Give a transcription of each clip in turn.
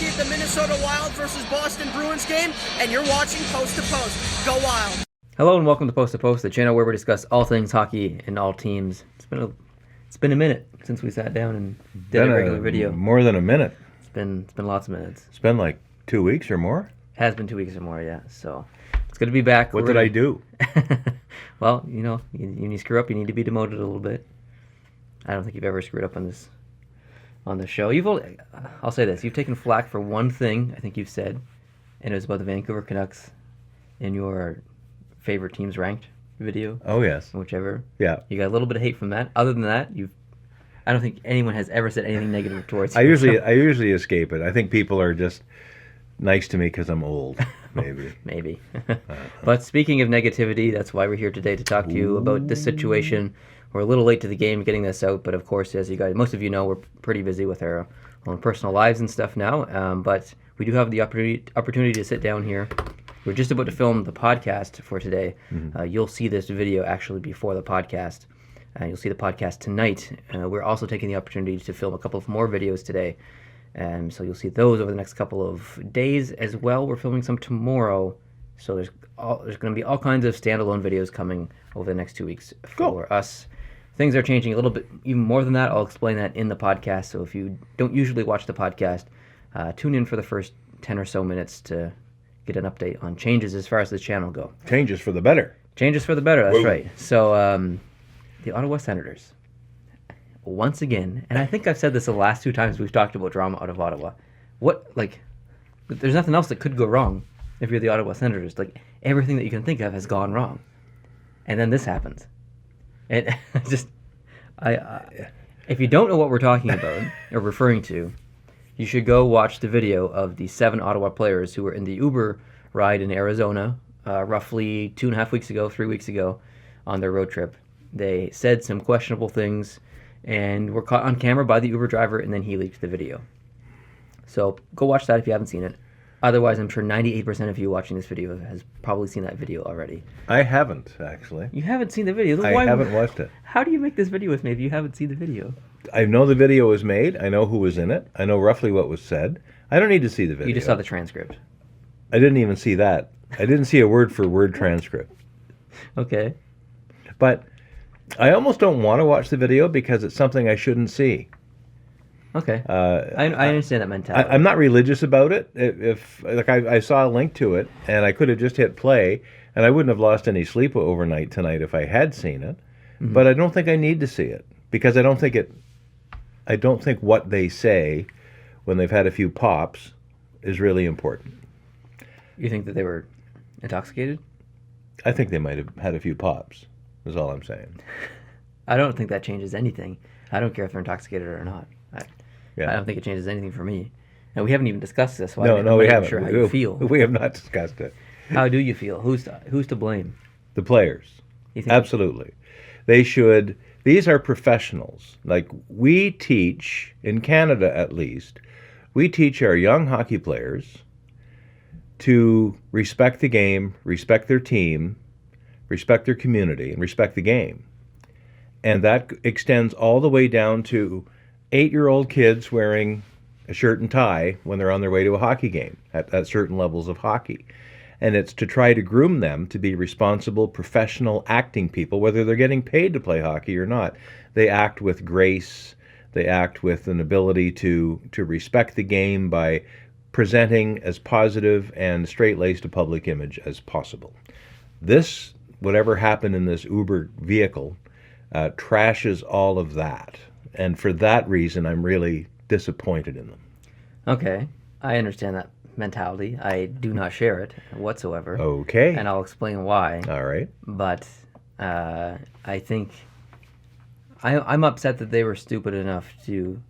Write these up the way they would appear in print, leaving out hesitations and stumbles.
Gretzky at the Minnesota Wild versus Boston Bruins game, and you're watching Post to Post. Go Wild! Hello and welcome to Post to Post, the channel where we discuss all things hockey and all teams. It's been a minute since we sat down and did a regular video. More than a minute. It's been lots of minutes. It's been like 2 weeks or more. Has been 2 weeks or more, yeah. So it's good to be back. What did I do? Well, you know, when you screw up, you need to be demoted a little bit. I don't think you've ever screwed up on the show. I'll say this: you've taken flack for one thing. I think you've said, and it was about the Vancouver Canucks in your favorite teams ranked video. Oh yes, whichever. Yeah, you got a little bit of hate from that. Other than that, I don't think anyone has ever said anything negative towards you. I usually escape it. I think people are just nice to me because I'm old. Maybe. Maybe. But speaking of negativity, that's why we're here today to talk to you about this situation. We're a little late to the game getting this out, but of course, as most of you know, we're pretty busy with our own personal lives and stuff now. But we do have the opportunity to sit down here. We're just about to film the podcast for today. Mm-hmm. You'll see this video actually before the podcast. You'll see the podcast tonight. We're also taking the opportunity to film a couple of more videos today. So you'll see those over the next couple of days as well. We're filming some tomorrow. So there's going to be all kinds of standalone videos coming over the next 2 weeks for us. Things are changing a little bit, even more than that. I'll explain that in the podcast. So if you don't usually watch the podcast, tune in for the first 10 or so minutes to get an update on changes as far as the channel go. Changes for the better. Changes for the better, that's right. So the Ottawa Senators, once again, and I think I've said this the last two times we've talked about drama out of Ottawa. There's nothing else that could go wrong if you're the Ottawa Senators. Like, everything that you can think of has gone wrong. And then this happens. And if you don't know what we're talking about or referring to, you should go watch the video of the 7 Ottawa players who were in the Uber ride in Arizona roughly 3 weeks ago on their road trip. They said some questionable things and were caught on camera by the Uber driver, and then he leaked the video. So go watch that if you haven't seen it. Otherwise, I'm sure 98% of you watching this video has probably seen that video already. I haven't, actually. You haven't seen the video? I haven't watched it. How do you make this video with me if you haven't seen the video? I know the video was made. I know who was in it. I know roughly what was said. I don't need to see the video. You just saw the transcript. I didn't even see that. I didn't see a word-for-word transcript. Okay. But I almost don't want to watch the video because it's something I shouldn't see. Okay. I understand that mentality. I'm not religious about it. I saw a link to it, and I could have just hit play, and I wouldn't have lost any sleep overnight tonight if I had seen it. Mm-hmm. But I don't think I need to see it because I don't think what they say when they've had a few pops is really important. You think that they were intoxicated? I think they might have had a few pops, is all I'm saying. I don't think that changes anything. I don't care if they're intoxicated or not. I don't think it changes anything for me. And we haven't even discussed this. So no, we haven't. Sure how you feel. We have not discussed it. How do you feel? Who's to blame? The players. You think? Absolutely. They should. These are professionals. Like, we teach, in Canada at least, we teach our young hockey players to respect the game, respect their team, respect their community, and respect the game. And that extends all the way down to 8-year-old kids wearing a shirt and tie when they're on their way to a hockey game at certain levels of hockey. And it's to try to groom them to be responsible, professional acting people, whether they're getting paid to play hockey or not. They act with grace. They act with an ability to respect the game by presenting as positive and straight-laced a public image as possible. This, whatever happened in this Uber vehicle, trashes all of that. And for that reason, I'm really disappointed in them. Okay. I understand that mentality. I do not share it whatsoever. Okay. And I'll explain why. All right. But I think I'm upset that they were stupid enough to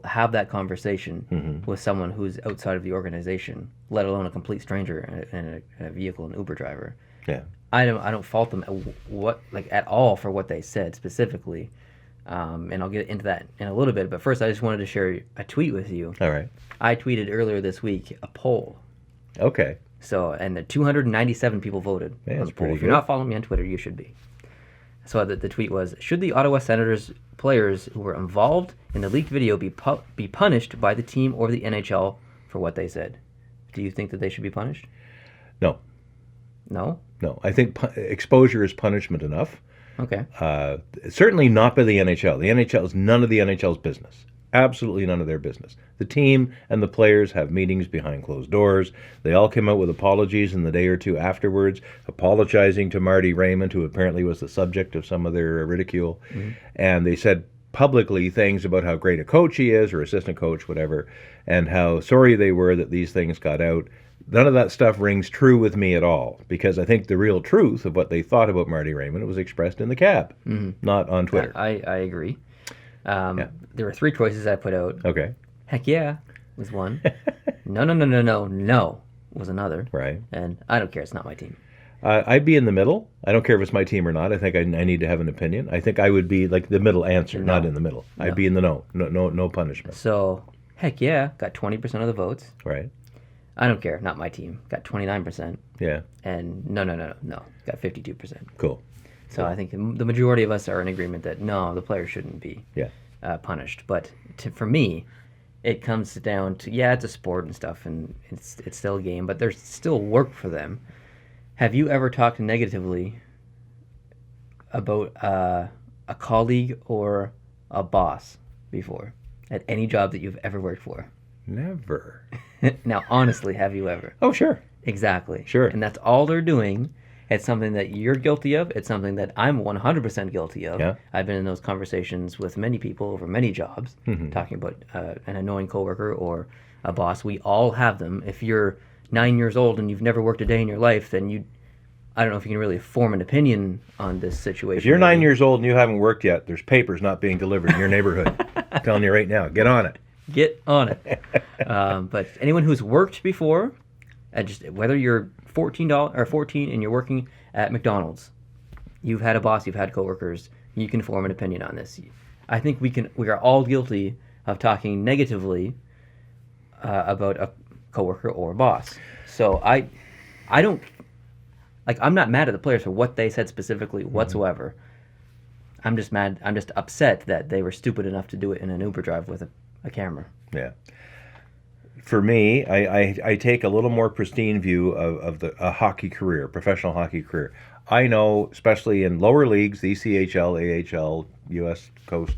have that conversation with someone who's outside of the organization, let alone a complete stranger in a vehicle, an Uber driver. Yeah. I don't fault them at all for what they said specifically. And I'll get into that in a little bit. But first, I just wanted to share a tweet with you. All right. I tweeted earlier this week a poll. Okay. So, and the 297 people voted on the poll. If you're not following me on Twitter, you should be. So the tweet was, should the Ottawa Senators players who were involved in the leaked video be punished by the team or the NHL for what they said. Do you think that they should be punished? No. No? No. I think exposure is punishment enough. Okay. Certainly not by the NHL. The NHL is none of the NHL's business. Absolutely none of their business. The team and the players have meetings behind closed doors. They all came out with apologies in the day or two afterwards, apologizing to Marty Raymond, who apparently was the subject of some of their ridicule. Mm-hmm. And they said publicly things about how great a coach he is, or assistant coach, whatever, and how sorry they were that these things got out. None of that stuff rings true with me at all, because I think the real truth of what they thought about Marty Raymond was expressed in the cab, not on Twitter. I agree. There were 3 choices I put out. Okay. Heck yeah was one. No was another. Right. And I don't care. It's not my team. I'd be in the middle. I don't care if it's my team or not. I think I need to have an opinion. I think I would be like the middle answer, not in the middle. No. I'd be in the no. No punishment. So, heck yeah, got 20% of the votes. Right. I don't care. Not my team. Got 29%. Yeah. And no. Got 52%. Cool. So I think the majority of us are in agreement that no, the players shouldn't be punished. But for me, it comes down to, it's a sport and stuff, and it's still a game, but there's still work for them. Have you ever talked negatively about a colleague or a boss before at any job that you've ever worked for? Never. Now, honestly, have you ever? Oh, sure. Exactly. Sure. And that's all they're doing. It's something that you're guilty of. It's something that I'm 100% guilty of. Yeah. I've been in those conversations with many people over many jobs, talking about an annoying coworker or a boss. We all have them. If you're 9 years old and you've never worked a day in your life, then I don't know if you can really form an opinion on this situation. If you're 9 years old and you haven't worked yet, there's papers not being delivered in your neighborhood. I'm telling you right now, get on it. Get on it. But anyone who's worked before, whether you're 14 and you're working at McDonald's, you've had a boss, you've had coworkers, you can form an opinion on this. I think we are all guilty of talking negatively about a coworker or a boss. So I don't, I'm not mad at the players for what they said specifically whatsoever. I'm just mad. I'm just upset that they were stupid enough to do it in an Uber drive with a camera. Yeah. For me, I take a little more pristine view of a hockey career, professional hockey career. I know, especially in lower leagues, the ECHL, AHL, U.S. Coast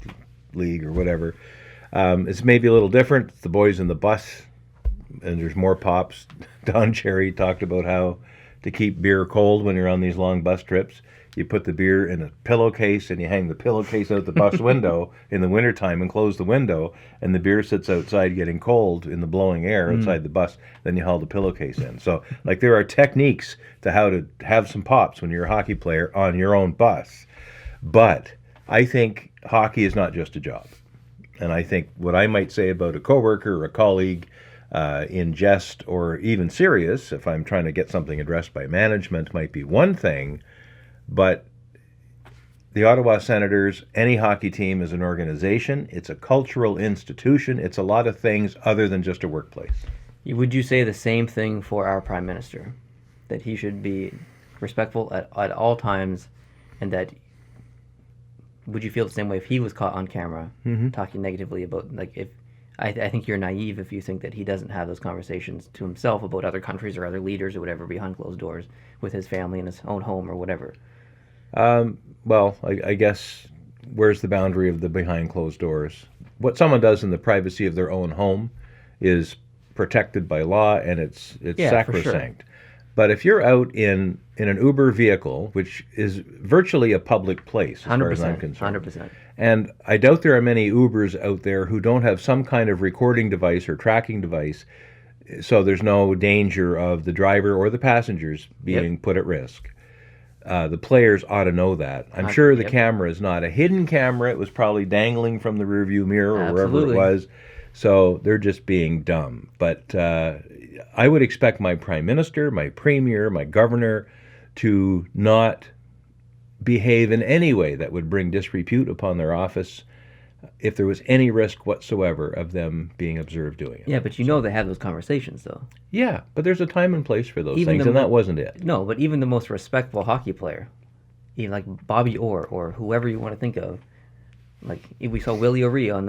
League, or whatever, it's maybe a little different. It's the boys in the bus, and there's more pops. Don Cherry talked about how to keep beer cold when you're on these long bus trips. You put the beer in a pillowcase and you hang the pillowcase out the bus window in the wintertime and close the window, and the beer sits outside getting cold in the blowing air outside the bus. Then you haul the pillowcase in. So, there are techniques to how to have some pops when you're a hockey player on your own bus. But I think hockey is not just a job. And I think what I might say about a coworker or a colleague in jest or even serious, if I'm trying to get something addressed by management, might be one thing. But the Ottawa Senators, any hockey team, is an organization. It's a cultural institution. It's a lot of things other than just a workplace. Would you say the same thing for our Prime Minister? That he should be respectful at all times, and that would you feel the same way if he was caught on camera talking negatively about, if I think you're naive if you think that he doesn't have those conversations to himself about other countries or other leaders or whatever behind closed doors with his family in his own home or whatever. Well, I guess where's the boundary of the behind closed doors? What someone does in the privacy of their own home is protected by law, and it's sacrosanct. Sure. But if you're out in an Uber vehicle, which is virtually a public place, as far as I'm concerned, 100%. And I doubt there are many Ubers out there who don't have some kind of recording device or tracking device, so there's no danger of the driver or the passengers being put at risk. The players ought to know that. I'm sure the camera is not a hidden camera. It was probably dangling from the rearview mirror or wherever it was. So they're just being dumb. But I would expect my prime minister, my premier, my governor to not behave in any way that would bring disrepute upon their office if there was any risk whatsoever of them being observed doing it. Yeah, but they have those conversations, though. Yeah, but there's a time and place for those things, and that wasn't it. No, but even the most respectful hockey player, even like Bobby Orr or whoever you want to think of, we saw Willie O'Ree on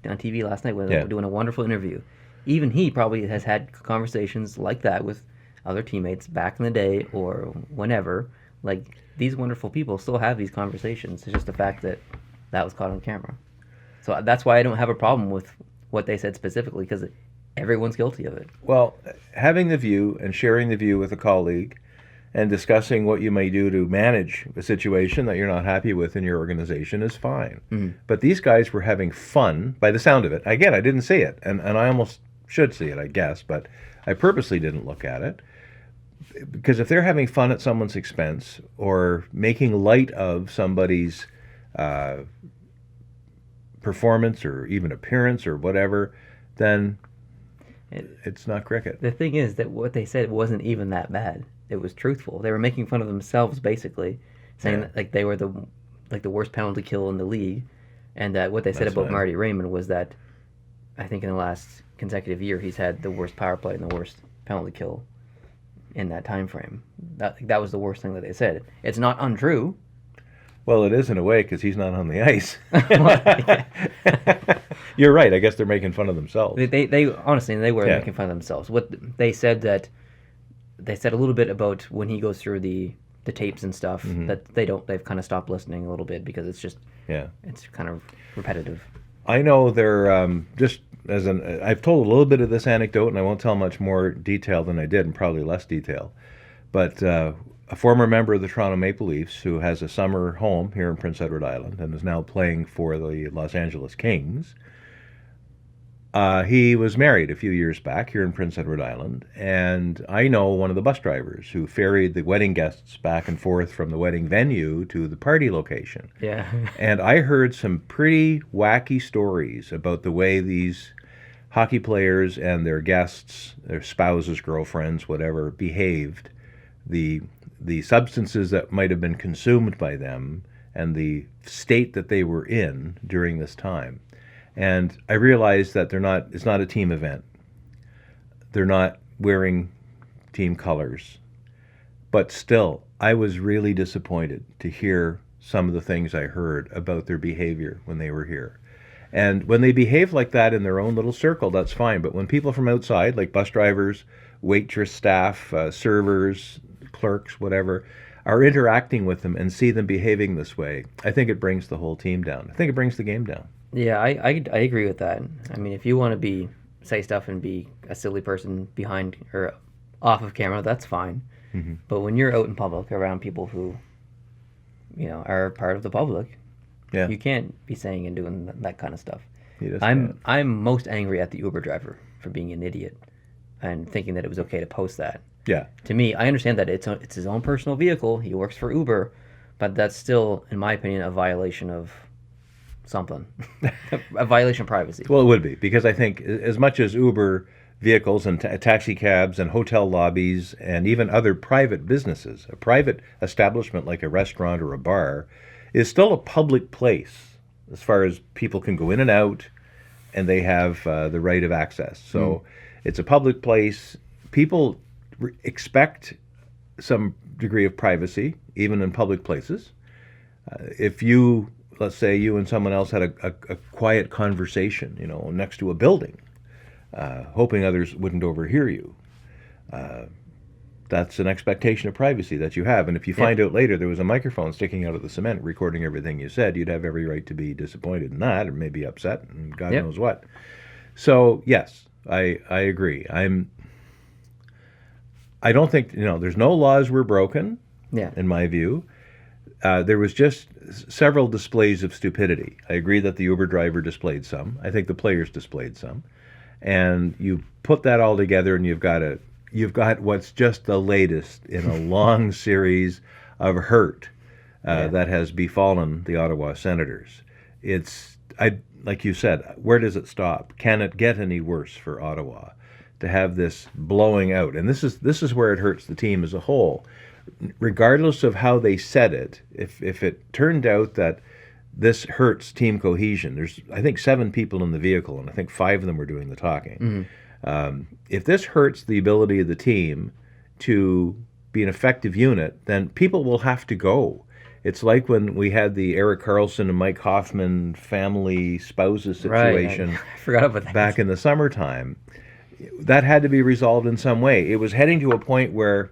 TV last night when they were doing a wonderful interview. even he probably has had conversations like that with other teammates back in the day or whenever. Like, these wonderful people still have these conversations. It's just the fact that that was caught on camera. So that's why I don't have a problem with what they said specifically, because everyone's guilty of it. Well, having the view and sharing the view with a colleague and discussing what you may do to manage a situation that you're not happy with in your organization is fine. But these guys were having fun, by the sound of it. Again, I didn't see it, and I almost should see it, I guess, but I purposely didn't look at it. Because if they're having fun at someone's expense or making light of somebody's performance or even appearance or whatever, then it's not cricket. The thing is that what they said wasn't even that bad. It was truthful. They were making fun of themselves, basically, saying that, like, they were the worst penalty kill in the league, and that what they said about Marty Raymond was that I think in the last consecutive year he's had the worst power play and the worst penalty kill in that time frame. That was the worst thing that they said. It's not untrue. Well, it is in a way, because he's not on the ice. You're right. I guess they're making fun of themselves. They honestly, they were making fun of themselves. What they said that they said a little bit about when he goes through the tapes and stuff, that they've kind of stopped listening a little bit because it's just it's kind of repetitive. I know they're just as I've told a little bit of this anecdote, and I won't tell much more detail than I did, and probably less detail. But a former member of the Toronto Maple Leafs who has a summer home here in Prince Edward Island and is now playing for the Los Angeles Kings. He was married a few years back here in Prince Edward Island, and I know one of the bus drivers who ferried the wedding guests back and forth from the wedding venue to the party location. Yeah. And I heard some pretty wacky stories about the way these hockey players and their guests, their spouses, girlfriends, whatever, behaved, the substances that might have been consumed by them, and the state that they were in during this time. And I realized that it's not a team event. They're not wearing team colors. But still, I was really disappointed to hear some of the things I heard about their behavior when they were here. And when they behave like that in their own little circle, that's fine. But when people from outside, like bus drivers, waitress staff, servers, clerks, whatever, are interacting with them and see them behaving this way, I think it brings the whole team down. I think it brings the game down. Yeah, I agree with that. I mean, if you want to say stuff and be a silly person behind or off of camera, that's fine. Mm-hmm. But when you're out in public around people who, are part of the public, you can't be saying and doing that kind of stuff. I'm most angry at the Uber driver for being an idiot and thinking that it was okay to post that. Yeah. To me, I understand that it's his own personal vehicle. He works for Uber, but that's still, in my opinion, a violation of something. A violation of privacy. Well, it would be, because I think as much as Uber vehicles and taxi cabs and hotel lobbies and even other private businesses, a private establishment like a restaurant or a bar is still a public place as far as people can go in and out, and they have the right of access. So it's a public place. People expect some degree of privacy, even in public places. If you, let's say you and someone else had a quiet conversation, next to a building, hoping others wouldn't overhear you, that's an expectation of privacy that you have. And if you find out later there was a microphone sticking out of the cement recording everything you said, you'd have every right to be disappointed in that, or maybe upset, and God knows what. So, yes, I agree. I don't think, there's no laws were broken, in my view. There was just several displays of stupidity. I agree that the Uber driver displayed some. I think the players displayed some. And you put that all together, and you've got what's just the latest in a long series of hurt that has befallen the Ottawa Senators. Like you said, where does it stop? Can it get any worse for Ottawa to have this blowing out? And this is where it hurts the team as a whole. Regardless of how they said it, if it turned out that this hurts team cohesion, there's, I think, 7 people in the vehicle, and I think 5 of them were doing the talking. If this hurts the ability of the team to be an effective unit, then people will have to go. It's like when we had the Eric Carlson and Mike Hoffman family spouses situation I forgot about that. back in the summertime. that had to be resolved in some way. It was heading to a point where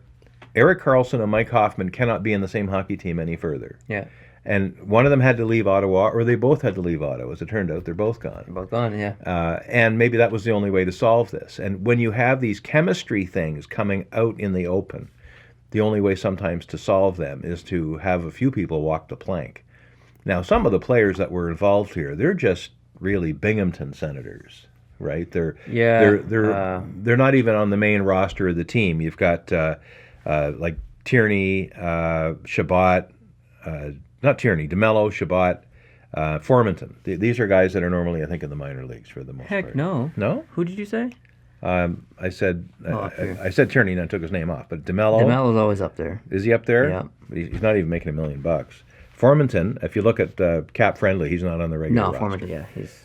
Erik Karlsson and Mike Hoffman cannot be in the same hockey team any further. Yeah. And one of them had to leave Ottawa, or they both had to leave Ottawa. As it turned out, they're both gone. They're both gone, yeah. And maybe that was the only way to solve this. And when you have these chemistry things coming out in the open, the only way sometimes to solve them is to have a few people walk the plank. Now, some of the players that were involved here, they're just really Binghamton Senators, right? They're not even on the main roster of the team. You've got like Tierney, Chabot, not Tierney, DeMello, Chabot, Formanton. These are guys that are normally, I think, in the minor leagues for the most part. Heck no. No? Who did you say? I said okay. I said Tierney and I took his name off, but DeMello. DeMello's always up there. Is he up there? Yeah. He's not even making $1 million. Formanton, if you look at Cap Friendly, he's not on the regular roster. Formanton, yeah. He's...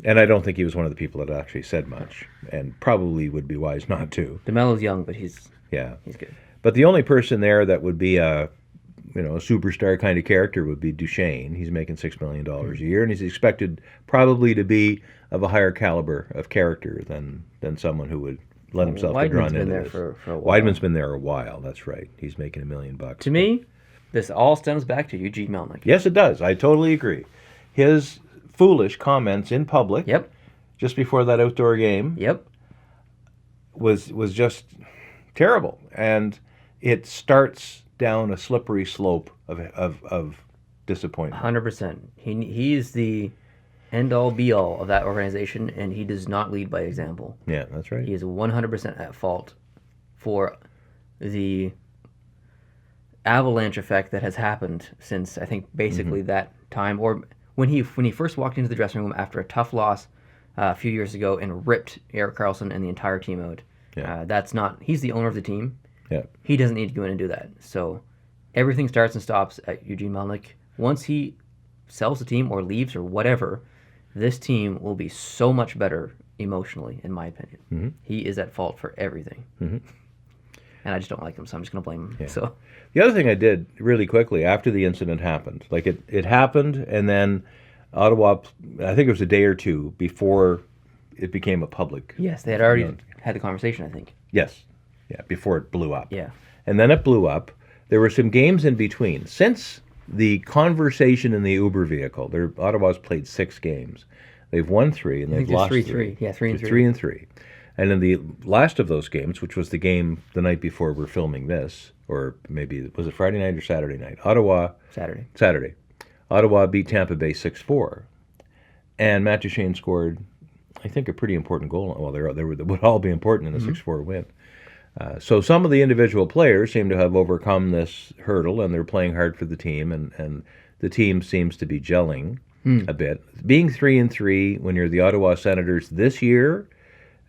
and I don't think he was one of the people that actually said much, and probably would be wise not to. DeMello's young, but he's good. But the only person there that would be a superstar kind of character would be Duchesne. He's making $6 million a year, and he's expected probably to be of a higher caliber of character than someone who would let himself get drawn into this. For a while. Weidman's been there a while. That's right. He's making $1 million. To me, this all stems back to Eugene Melnyk. Yes, it does. I totally agree. His foolish comments in public, just before that outdoor game, was just terrible, and it starts down a slippery slope of disappointment. 100%. He is the end-all, be-all of that organization, and he does not lead by example. Yeah, that's right. He is 100% at fault for the avalanche effect that has happened since, I think, basically that time, or when he first walked into the dressing room after a tough loss a few years ago and ripped Erik Karlsson and the entire team out. Yeah. He's the owner of the team. Yeah. He doesn't need to go in and do that. So everything starts and stops at Eugene Melnyk. Once he sells the team or leaves or whatever, this team will be so much better emotionally, in my opinion. Mm-hmm. He is at fault for everything. Mm-hmm. And I just don't like him, so I'm just going to blame him. Yeah. So the other thing I did really quickly after the incident happened, like it happened, and then Ottawa, I think it was a day or two before it became a public. Yes, they had already had the conversation, I think. Yes. Yeah, before it blew up. Yeah. And then it blew up. There were some games in between. Since the conversation in the Uber vehicle, Ottawa's played 6 games. They've won 3, and they've lost 3. Yeah, 3 and 3. 3 and 3. And in the last of those games, which was the game the night before we're filming this, or maybe, was it Friday night or Saturday night? Saturday. Ottawa beat Tampa Bay 6-4. And Matt Duchesne scored, I think, a pretty important goal. Well, they would all be important in a 6-4 win. So some of the individual players seem to have overcome this hurdle, and they're playing hard for the team, and the team seems to be gelling a bit. Being 3 and 3 when you're the Ottawa Senators this year,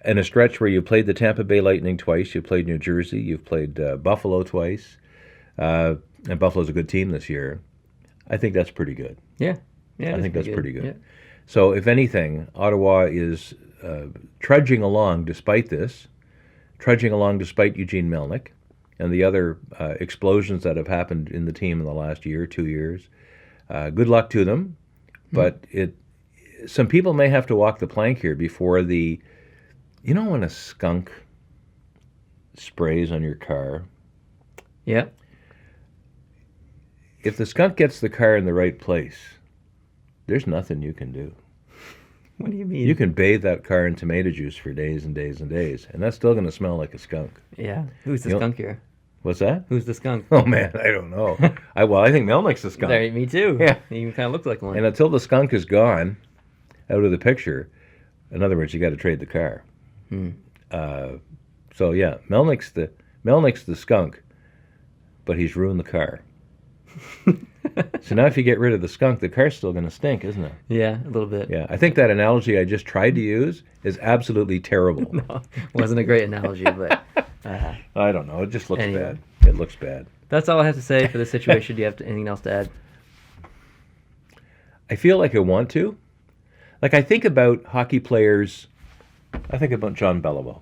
in a stretch where you played the Tampa Bay Lightning twice, you played New Jersey, you've played Buffalo twice, and Buffalo's a good team this year. I think that's pretty good. Yeah. I think that's pretty good. Yeah. So if anything, Ottawa is trudging along despite this, trudging along despite Eugene Melnyk and the other explosions that have happened in the team in the last year, 2 years. Good luck to them, but some people may have to walk the plank here before when a skunk sprays on your car? Yeah. If the skunk gets the car in the right place, there's nothing you can do. What do you mean? You can bathe that car in tomato juice for days and days and days, and that's still going to smell like a skunk. Yeah. Who's the skunk here? What's that? Who's the skunk? Oh, man, I don't know. I think Melnyk's the skunk. There, me too. Yeah. He kind of looks like one. And until the skunk is gone out of the picture, in other words, you got to trade the car. So, yeah, Melnyk's the skunk, but he's ruined the car. So now if you get rid of the skunk, the car's still going to stink, isn't it? Yeah, a little bit. Yeah, I think that analogy I just tried to use is absolutely terrible. No, wasn't a great analogy, but... I don't know. It just looks anyway. bad. It looks bad. That's all I have to say for this situation. Do you have anything else to add? I feel like I want to. Like, I think about hockey players. I think about John Beliveau.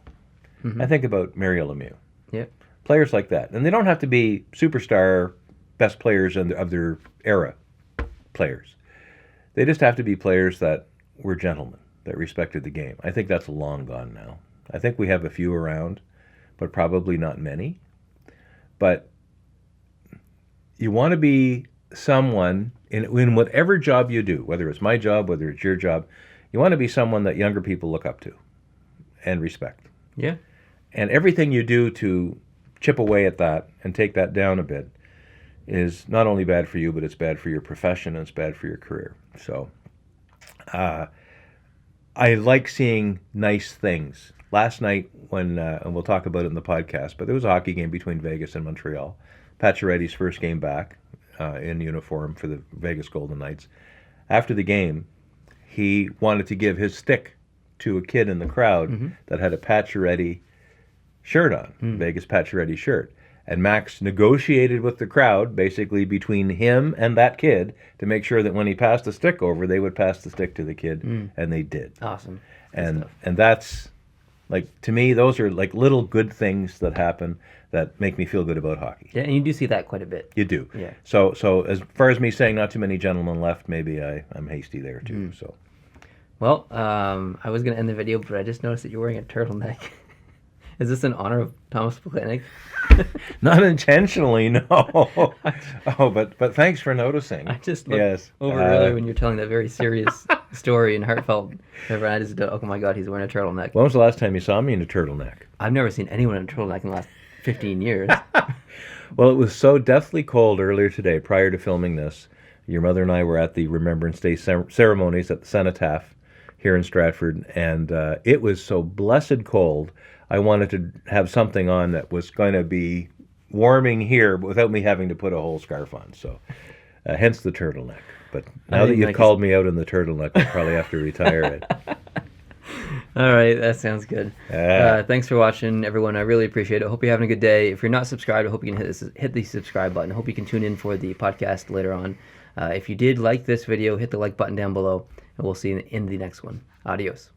Mm-hmm. I think about Mario Lemieux. Yep. Players like that. And they don't have to be superstar best players of their era players. They just have to be players that were gentlemen, that respected the game. I think that's long gone now. I think we have a few around, but probably not many. But you want to be someone in whatever job you do, whether it's my job, whether it's your job, you want to be someone that younger people look up to and respect. Yeah. And everything you do to chip away at that and take that down a bit is not only bad for you, but it's bad for your profession and it's bad for your career. So I like seeing nice things. Last night, when and we'll talk about it in the podcast, but there was a hockey game between Vegas and Montreal. Pacioretty's first game back in uniform for the Vegas Golden Knights. After the game, he wanted to give his stick to a kid in the crowd that had a Pacioretty shirt on, Vegas Pacioretty shirt. And Max negotiated with the crowd, basically between him and that kid, to make sure that when he passed the stick over, they would pass the stick to the kid, and they did. Awesome. And that's, like, to me, those are like little good things that happen that make me feel good about hockey. Yeah, and you do see that quite a bit. You do. Yeah. So as far as me saying not too many gentlemen left, maybe I'm hasty there too. So. Well, I was going to end the video, but I just noticed that you're wearing a turtleneck. Is this in honor of Thomas Plekanec? Not intentionally, no. Oh, but thanks for noticing. I just looked over earlier when you're telling that very serious story and heartfelt. And I just, oh my God, he's wearing a turtleneck. When was the last time you saw me in a turtleneck? I've never seen anyone in a turtleneck in the last 15 years. Well, it was so deathly cold earlier today, prior to filming this. Your mother and I were at the Remembrance Day ceremonies at the Cenotaph here in Stratford, and it was so blessed cold. I wanted to have something on that was going to be warming here without me having to put a whole scarf on. So, hence the turtleneck. But now that you've called me out in the turtleneck, I'll probably have to retire it. All right, that sounds good. Thanks for watching, everyone. I really appreciate it. I hope you're having a good day. If you're not subscribed, I hope you can hit the subscribe button. I hope you can tune in for the podcast later on. If you did like this video, hit the like button down below, and we'll see you in the next one. Adios.